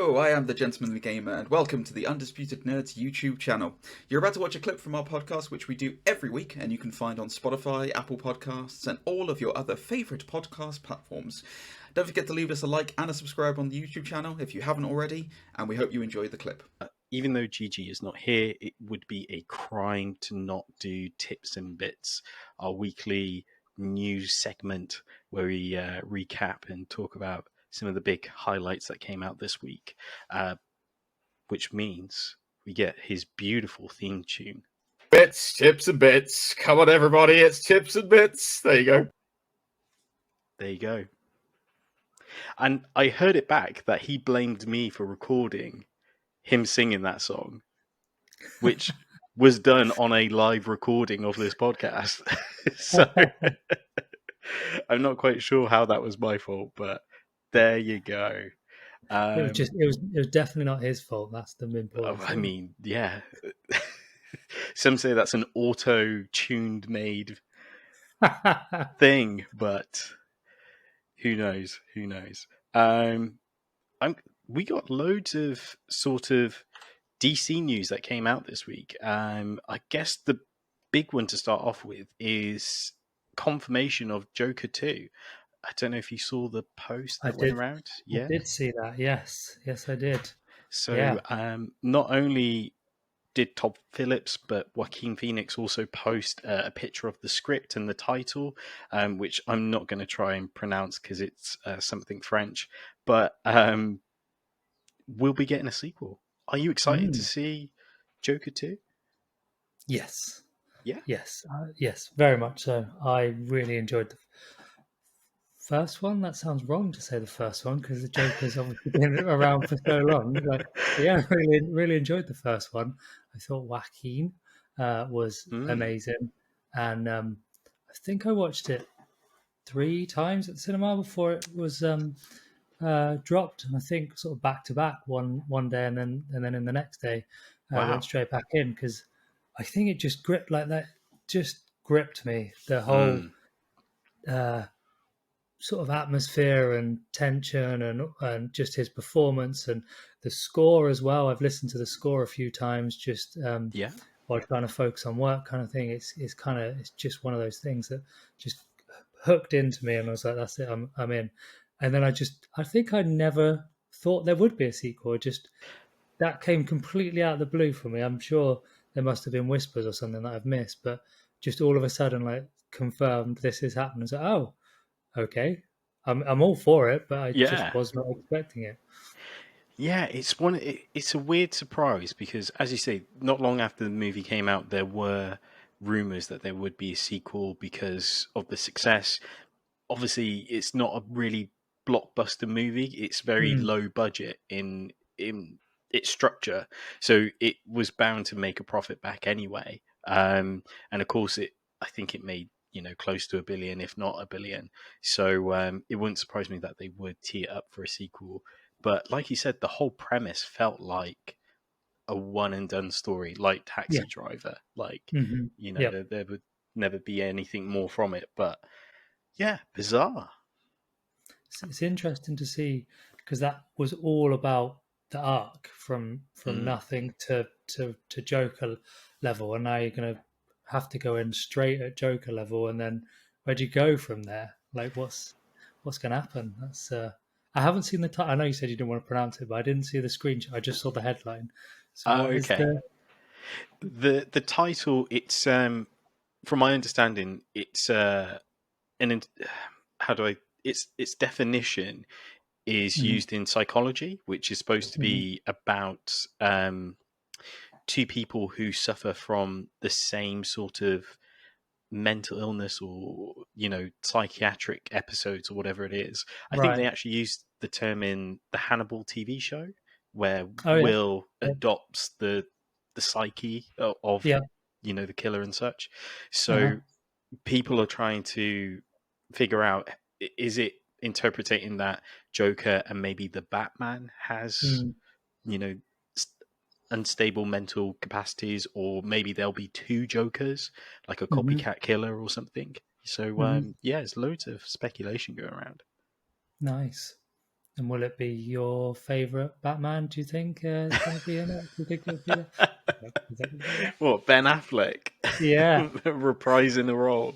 Hello, I am the Gentlemanly Gamer, and welcome to the Undisputed Nerds YouTube channel. You're about to watch a clip from our podcast, which we do every week, and you can find on Spotify, Apple Podcasts, and all of your other favourite podcast platforms. Don't forget to leave us a like and a subscribe on the YouTube channel if you haven't already, and we hope you enjoy the clip. Even though Gigi is not here, it would be a crime to not do Tips and Bits, our weekly news segment where we recap and talk about some of the big highlights that came out this week, which means we get his beautiful theme tune. Bits, tips and bits. Come on, everybody, it's tips and bits. There you go. There you go. And I heard it back that he blamed me for recording him singing that song, which was done on a live recording of this podcast. So I'm not quite sure how that was my fault, but there you go. It was definitely not his fault. That's the important thing. I mean, yeah. Some say that's an auto-tuned made thing, but who knows? Who knows? We got loads of sort of DC news that came out this week. I guess the big one to start off with is confirmation of Joker 2. I don't know if you saw the post that went around. Yeah, I did see that. Yes, I did. So yeah. Not only did Todd Phillips, but Joaquin Phoenix also post a picture of the script and the title, which I'm not going to try and pronounce because it's something French. But we'll be getting a sequel. Are you excited to see Joker 2? Yes. Yeah. Yes. Yes. Very much so. I really enjoyed the first one. That sounds wrong to say the first one because the Joker's obviously been around for so long. But yeah, really enjoyed the first one. I thought Joaquin was amazing, and I think I watched it 3 times at the cinema before it was dropped, and I think sort of back to back one day and then in the next day I went straight back in because I think it just gripped me, the whole sort of atmosphere and tension and just his performance and the score as well. I've listened to the score a few times just while trying to focus on work kind of thing. It's just one of those things that just hooked into me and I was like, that's it, I'm in. And then I think I never thought there would be a sequel. That came completely out of the blue for me. I'm sure there must have been whispers or something that I've missed, but just all of a sudden, like, confirmed this is happening. So, oh, okay, I'm all for it, but I just was not expecting it. Yeah, it's a weird surprise because, as you say, not long after the movie came out, there were rumors that there would be a sequel because of the success. Obviously, it's not a really blockbuster movie. It's very low budget in its structure, so it was bound to make a profit back anyway. And of course, I think it made close to $1 billion, if not $1 billion. So it wouldn't surprise me that they would tee it up for a sequel. But like you said, the whole premise felt like a one and done story, like Taxi Driver. Like there would never be anything more from it. But yeah, bizarre. It's interesting to see because that was all about the arc from nothing to Joker level, and now you're going to have to go in straight at Joker level, and then where do you go from there? Like, what's going to happen? That's I haven't seen the title. I know you said you didn't want to pronounce it, but I didn't see the screenshot. I just saw the headline. So okay. The title, it's from my understanding, it's its definition is used in psychology, which is supposed to be about 2 people who suffer from the same sort of mental illness or psychiatric episodes or whatever it is. I think they actually used the term in the Hannibal TV show where Will adopts the psyche of the killer and such. So people are trying to figure out, is it interpreting that Joker and maybe the Batman has unstable mental capacities, or maybe there'll be 2 Jokers, like a copycat killer or something. So there's loads of speculation going around. Nice. And will it be your favourite Batman, do you think, is going to be in it? Do you think it'll be there? What, Ben Affleck? Yeah. Reprising the role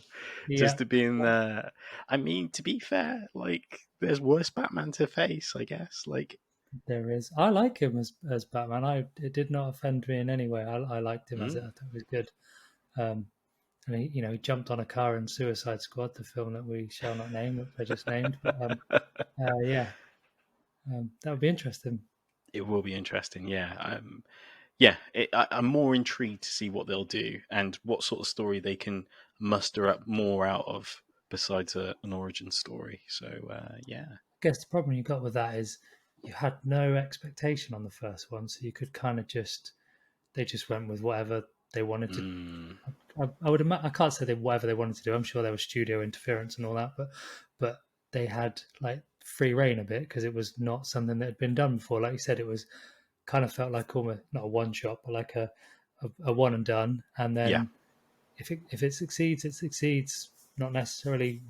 just Yeah. to be in there. I mean, to be fair, like, there's worse Batman to face, I guess. Like, there is. I like him as Batman. It did not offend me in any way. I liked him as it. I thought it was good. And he jumped on a car in Suicide Squad, the film that we shall not name, which I just named. But that would be interesting. It will be interesting, yeah. I'm more intrigued to see what they'll do and what sort of story they can muster up more out of besides an origin story. So, yeah. I guess the problem you got with that is you had no expectation on the first one, so you could kind of they just went with whatever they wanted to. I can't say whatever they wanted to do. I'm sure there was studio interference and all that, but they had like free reign a bit because it was not something that had been done before. Like you said, it was kind of felt like almost not a one shot, but like a one and done. And then if it succeeds, it succeeds. Not necessarily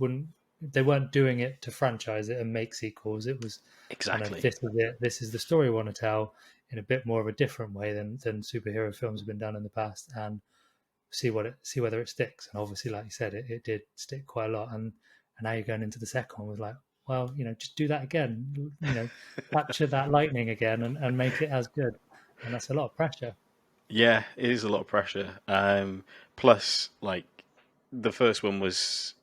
they weren't doing it to franchise it and make sequels. It was exactly this is it. This is the story we want to tell in a bit more of a different way than superhero films have been done in the past, and see whether it sticks. And obviously, like you said, it did stick quite a lot. And now you're going into the second one with like, well, just do that again. Capture that lightning again and make it as good. And that's a lot of pressure. Yeah, it is a lot of pressure. Plus, like, the first one was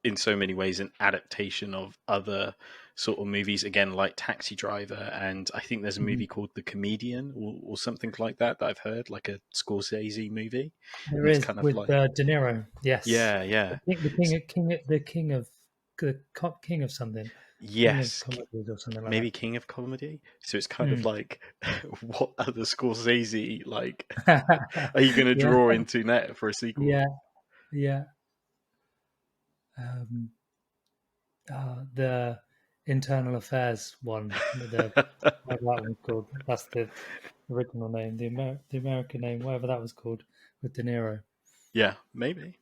in so many ways an adaptation of other sort of movies, again, like Taxi Driver, and I think there's a movie called The Comedian or something like that I've heard, like a Scorsese movie. There is kind of with De Niro. Yes. Yeah. The king of something. Yes, King of or something like maybe that. King of Comedy. So it's kind of like, what other Scorsese like are you going to draw into net for a sequel? Yeah. The Internal Affairs one. Whatever that one's called. That's the original name. The American name, whatever that was called, with De Niro. Yeah, maybe.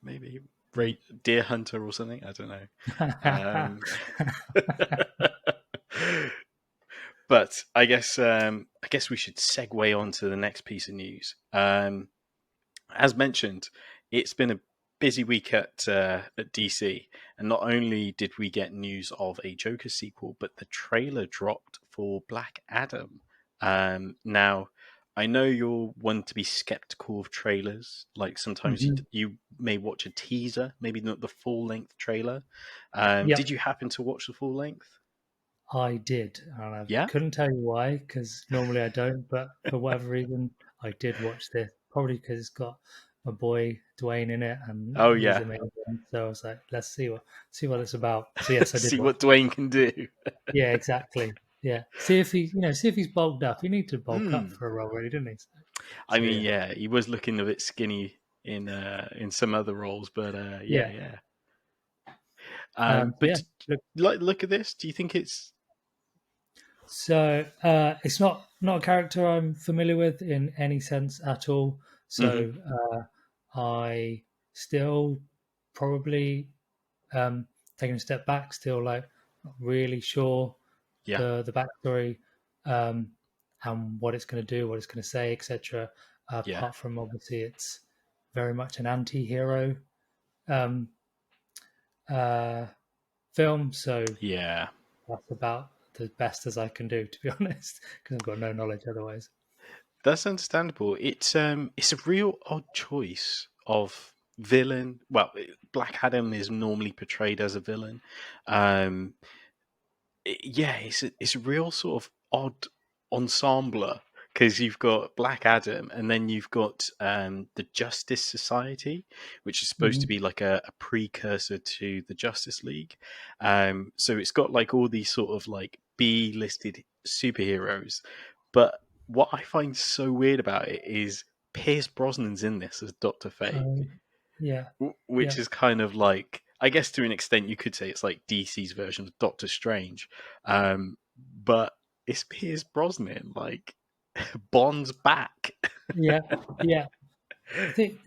Deer Hunter or something. I don't know. But I guess we should segue on to the next piece of news. As mentioned, it's been a busy week at DC, and not only did we get news of a Joker sequel, but the trailer dropped for Black Adam. Now, I know you're one to be skeptical of trailers. Like sometimes you may watch a teaser, maybe not the full-length trailer. Did you happen to watch the full length? I did, and I couldn't tell you why, because normally I don't, but for whatever reason, I did watch this. Probably because it's got my boy Dwayne in it, and he's amazing. So I was like, let's see what it's about. So yes, I did see what Dwayne can do. Yeah, exactly. Yeah, see if he's bulked up. He needed to bulk up for a role, really, didn't he? I mean, he was looking a bit skinny in some other roles, but yeah. Look at this. Do you think it's? So it's not a character I'm familiar with in any sense at all. So I still probably taking a step back, still like not really sure the backstory and what it's going to do, what it's going to say, etc. Apart from obviously it's very much an anti-hero film. So that's about the best as I can do, to be honest, because I've got no knowledge otherwise. That's understandable. It's a real odd choice of villain. Well, Black Adam is normally portrayed as a villain. It's a real sort of odd ensemble, because you've got Black Adam and then you've got the Justice Society, which is supposed to be like a precursor to the Justice League. So it's got like all these sort of like B-listed superheroes. But what I find so weird about it is Pierce Brosnan's in this as Dr. Fate. Which is kind of like, I guess to an extent you could say it's like DC's version of Doctor Strange. But it's Pierce Brosnan, like Bond's back. I think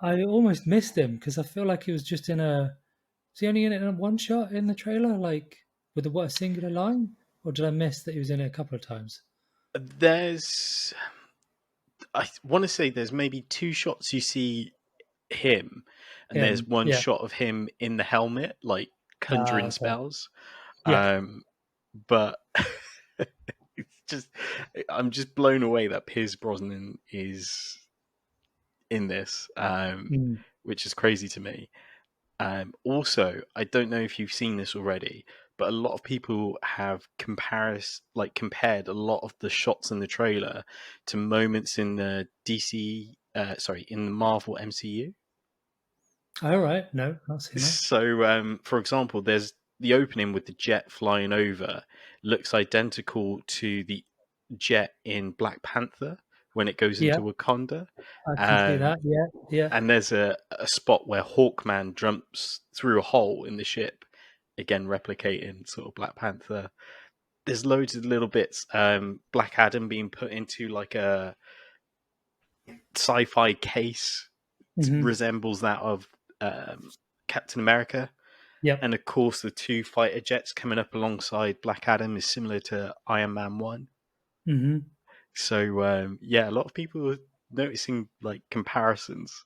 I almost missed him because I feel like he was just was he only in it in a one shot in the trailer? Like, with the what, singular line, or did I miss that he was in it a couple of times? I want to say there's maybe 2 shots you see him, and there's one yeah. shot of him in the helmet, like conjuring Okay. spells. Yeah. But I'm just blown away that Pierce Brosnan is in this, which is crazy to me. Also, I don't know if you've seen this already, but a lot of people have compared a lot of the shots in the trailer to moments in the in the Marvel MCU. All right. No, not seen that. So, for example, there's the opening with the jet flying over, looks identical to the jet in Black Panther when it goes into Wakanda. I can see that. Yeah. And there's a spot where Hawkman jumps through a hole in the ship, again replicating sort of Black Panther. There's loads of little bits. Black Adam being put into like a sci-fi case, resembles that of Captain America. Yep. And of course, the 2 fighter jets coming up alongside Black Adam is similar to Iron Man 1. Mm-hmm. So, a lot of people are noticing like comparisons.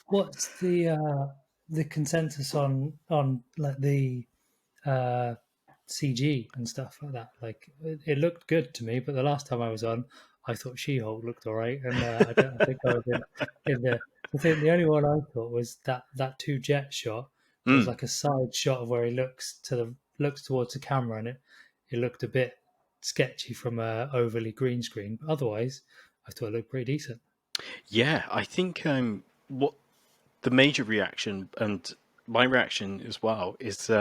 What's the consensus on like the CG and stuff like that? Like it looked good to me, but the last time I was on, I thought She-Hulk looked all right, and I think I was in the. I think the only one I thought was that 2 jet shot. There's like a side shot of where he looks towards the camera, and it looked a bit sketchy from a overly green screen. But otherwise, I thought it looked pretty decent. Yeah, I think what the major reaction, and my reaction as well, is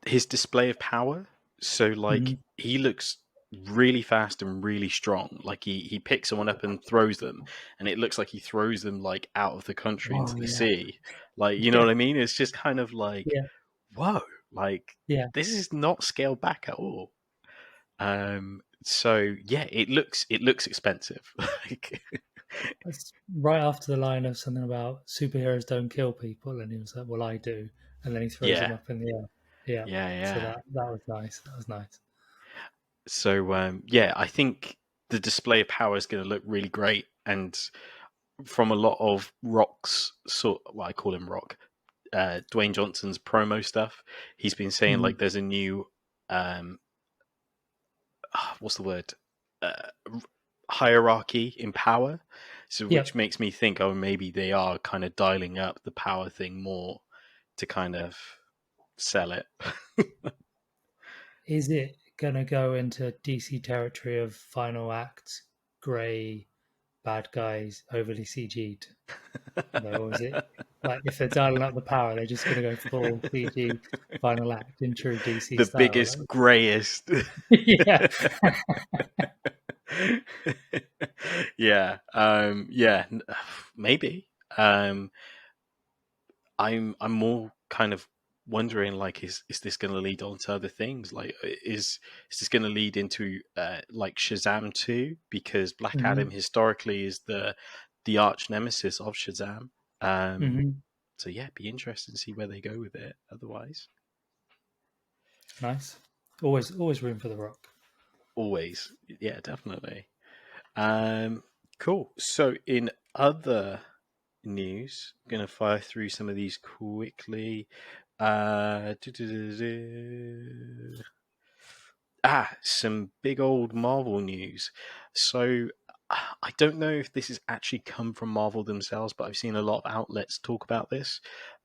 his display of power. So like he looks really fast and really strong. Like he picks someone up and throws them, and it looks like he throws them like out of the country into the sea. Like, you know what I mean? It's just kind of like, whoa, like this is not scaled back at all. So yeah, it looks expensive. Like, it's right after the line of something about superheroes don't kill people, and he was like, "Well, I do," and then he throws them up in the air. Yeah. So that was nice. That was nice. So I think the display of power is going to look really great, and from a lot of Rock's I call him Rock, Dwayne Johnson's promo stuff, he's been saying like there's a new what's the word, hierarchy in power, so which makes me think, oh, maybe they are kind of dialing up the power thing more to kind of sell it. Is it gonna go into DC territory of final act, grey, bad guys, overly CG'd? Or is it like if they're dialing up the power, they're just gonna go full CG final act in true DC the style? Biggest, right? Greyest. Yeah. Maybe. I'm more kind of wondering, like, is this going to lead on to other things? Like, is this going to lead into like Shazam 2? Because Black Adam historically is the arch nemesis of Shazam. So yeah, it'd be interesting to see where they go with it. Otherwise, nice. Always room for the Rock. Always, yeah, definitely. Cool. So in other news, I'm gonna fire through some of these quickly. Some big old Marvel news. So I don't know if this has actually come from Marvel themselves, but I've seen a lot of outlets talk about this.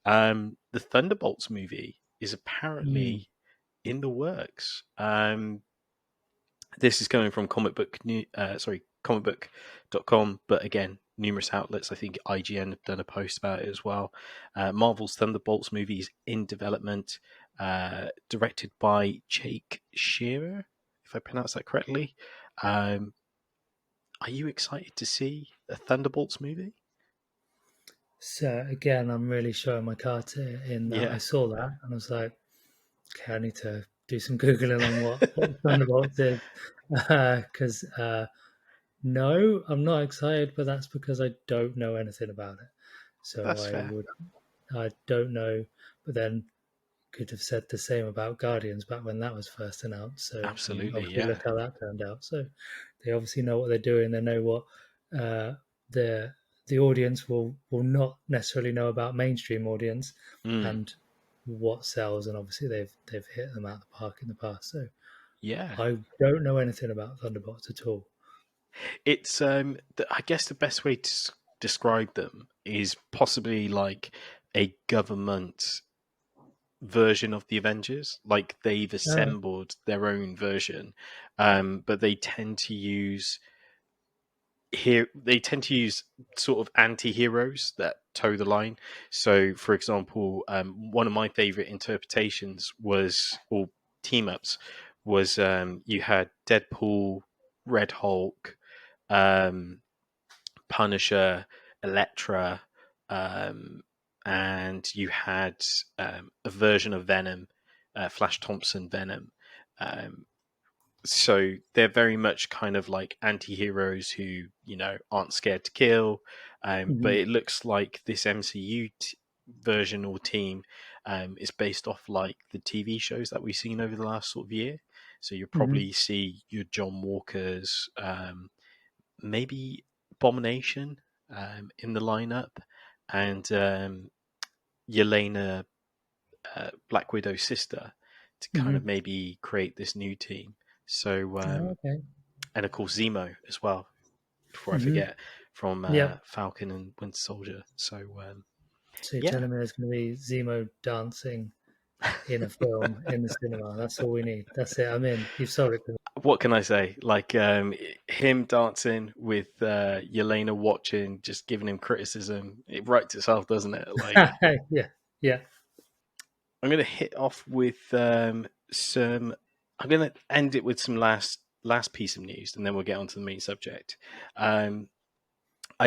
The Thunderbolts movie is apparently in the works. This is coming from comicbook.com, but again, numerous outlets. I think IGN have done a post about it as well. Marvel's Thunderbolts movie is in development, directed by Jake Shearer, if I pronounce that correctly. Are you excited to see a Thunderbolts movie? So again, I'm really showing my cards here in that I saw that and I was like, okay, I need to do some Googling on what Thunderbolts is. Because no, I'm not excited, but that's because I don't know anything about it. So that's fair. I don't know. But then could have said the same about Guardians back when that was first announced. So Absolutely, look how that turned out. So they obviously know what they're doing. They know what the audience will not necessarily know about mainstream audience and what sells. And obviously they've hit them out of the park in the past. So I don't know anything about Thunderbolts at all. It's I guess the best way to describe them is possibly like a government version of the Avengers. Like they've assembled their own version, but they tend to use sort of anti-heroes that toe the line. So, for example, one of my favorite interpretations was, or team-ups, was you had Deadpool, Red Hulk, Punisher, Elektra, and you had a version of Venom, Flash Thompson Venom. So they're very much kind of like anti-heroes who, aren't scared to kill. But it looks like this MCU version or team is based off like the TV shows that we've seen over the last sort of year. So you'll probably see your John Walkers, maybe Abomination in the lineup, and Yelena, Black Widow's sister, to kind of maybe create this new team. So, and of course Zemo as well, before I forget, from Falcon and Winter Soldier. So you're telling me there's going to be Zemo dancing in a film in the cinema? That's all we need. That's it. I'm in. You've sold it to me. What can I say? Like him dancing with Yelena watching, just giving him criticism. It writes itself, doesn't it? Like, yeah. I'm going to hit off with some. I'm going to end it with some last piece of news, and then we'll get on to the main subject. I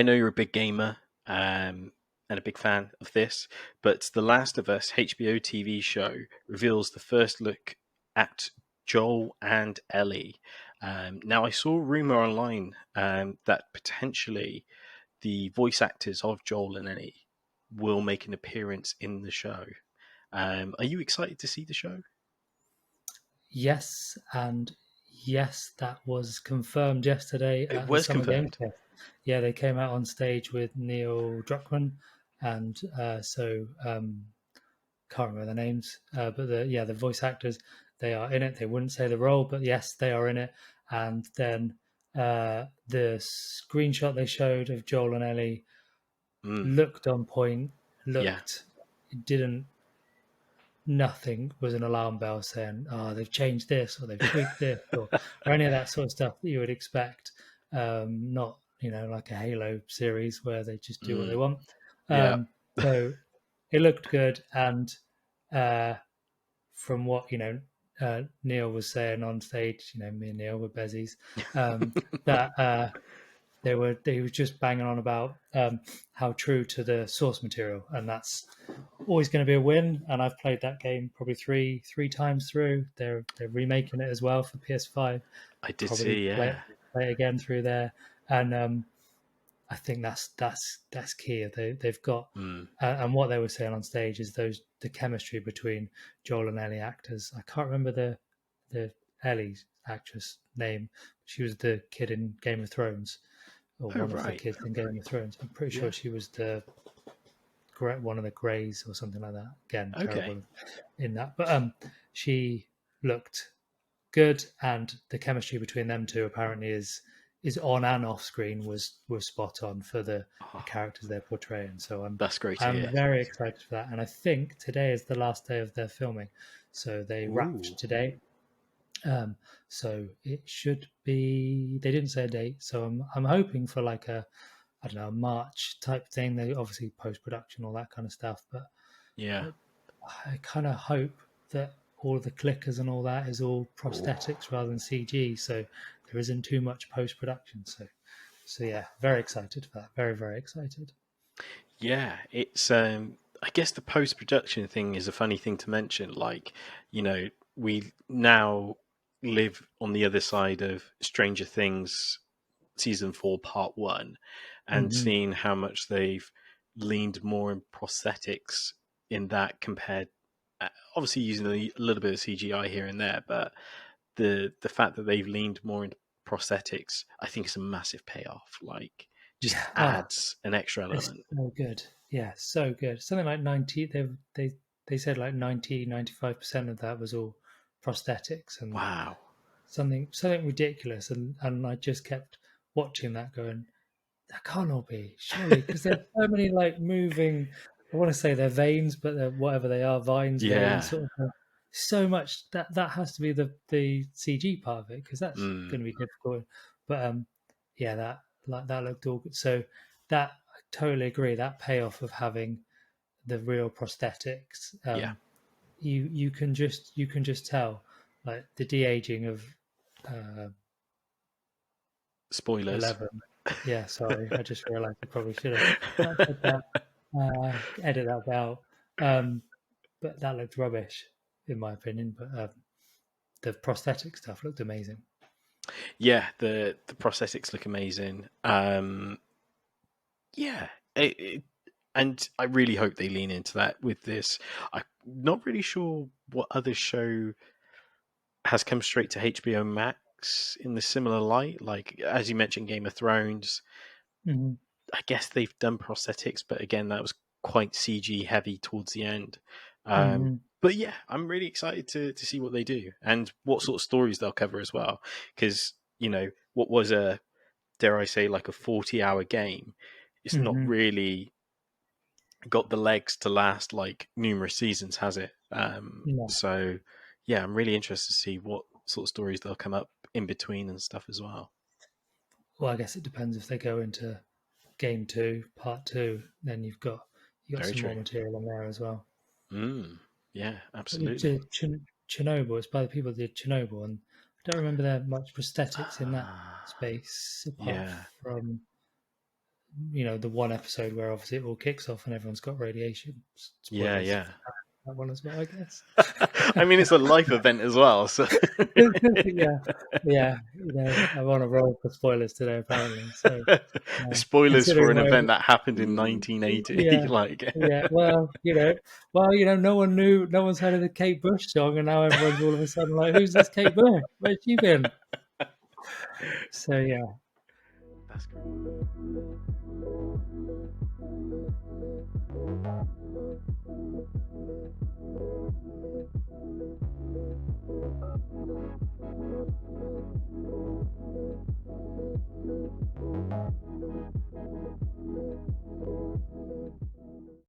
know you're a big gamer and a big fan of this, but The Last of Us HBO TV show reveals the first look at Joel and Ellie. Now, I saw a rumor online that potentially the voice actors of Joel and Ellie will make an appearance in the show. Are you excited to see the show? Yes, and yes, that was confirmed yesterday. It was confirmed. Game. Yeah, they came out on stage with Neil Druckmann, and can't remember the names, but the voice actors, they are in it. They wouldn't say the role, but yes, they are in it. And then the screenshot they showed of Joel and Ellie looked on point. Nothing was an alarm bell saying, "Oh, they've changed this or they've tweaked this," or any of that sort of stuff that you would expect. Not like a Halo series where they just do what they want. So it looked good, and from what Neil was saying on stage, me and Neil were bezies, that he was just banging on about how true to the source material, and that's always going to be a win. And I've played that game probably three times through. They're remaking it as well for PS5. I did see, play it again through there, and I think that's key. They've got and what they were saying on stage is the chemistry between Joel and Ellie actors. I can't remember the Ellie's actress name. She was the kid in Game of Thrones, or one of the kids in Game of Thrones. I'm pretty sure she was one of the Greys or something like that. Again, terrible in that, but she looked good, and the chemistry between them two apparently is on and off screen was spot on for the characters they're portraying. So that's great. I'm very excited for that, and I think today is the last day of their filming, so they wrapped today. So it should be. They didn't say a date, so I'm hoping for like a March type thing. They obviously post production, all that kind of stuff, but I kind of hope that all of the clickers and all that is all prosthetics rather than CG, so there isn't too much post production. So yeah, very excited for that. Very, very excited. Yeah, it's I guess the post production thing is a funny thing to mention. Like, we now live on the other side of Stranger Things season 4 part 1, and seeing how much they've leaned more in prosthetics in that compared obviously using a little bit of CGI here and there, but the fact that they've leaned more into prosthetics, I think is a massive payoff. Like, just adds an extra element. So good. Yeah, so good. Something like 90, they said like 95% of that was all prosthetics, and wow, something ridiculous. And I just kept watching that going, that can't all be, surely, because there's so many like moving, I want to say they're veins, but they're whatever they are, vines, veins, sort of so much that has to be the CG part of it, because that's going to be difficult. But yeah, that looked all good. So that, I totally agree, that payoff of having the real prosthetics, you can just tell, like the de-aging of spoilers. 11. Yeah, sorry, I just realised I probably should have said that. Edit that out. But that looked rubbish, in my opinion. But the prosthetic stuff looked amazing. Yeah, the prosthetics look amazing. Yeah, and I really hope they lean into that with this. I'm not really sure what other show has come straight to HBO Max in the similar light. Like, as you mentioned, Game of Thrones. Mm-hmm. I guess they've done prosthetics, but again, that was quite CG heavy towards the end. But yeah, I'm really excited to see what they do and what sort of stories they'll cover as well. Because, what was dare I say, like a 40-hour game, it's not really got the legs to last like numerous seasons, has it? So yeah, I'm really interested to see what sort of stories they'll come up in between and stuff as well. Well, I guess it depends. If they go into Game 2, Part 2, then you've got some more material on there as well. Yeah, absolutely. Chernobyl, it's by the people that did Chernobyl, and I don't remember there much prosthetics in that space, apart from the one episode where obviously it all kicks off and everyone's got radiation. Spoilers. Yeah. That one as well, I guess. I mean, it's a life event as well, so yeah. I'm on a roll for spoilers today, apparently. So spoilers for an event that happened in 1980. Yeah. Well, no one's heard of the Kate Bush song, and now everyone's all of a sudden like, "Who's this Kate Bush? Where's she been?" So yeah. That's great.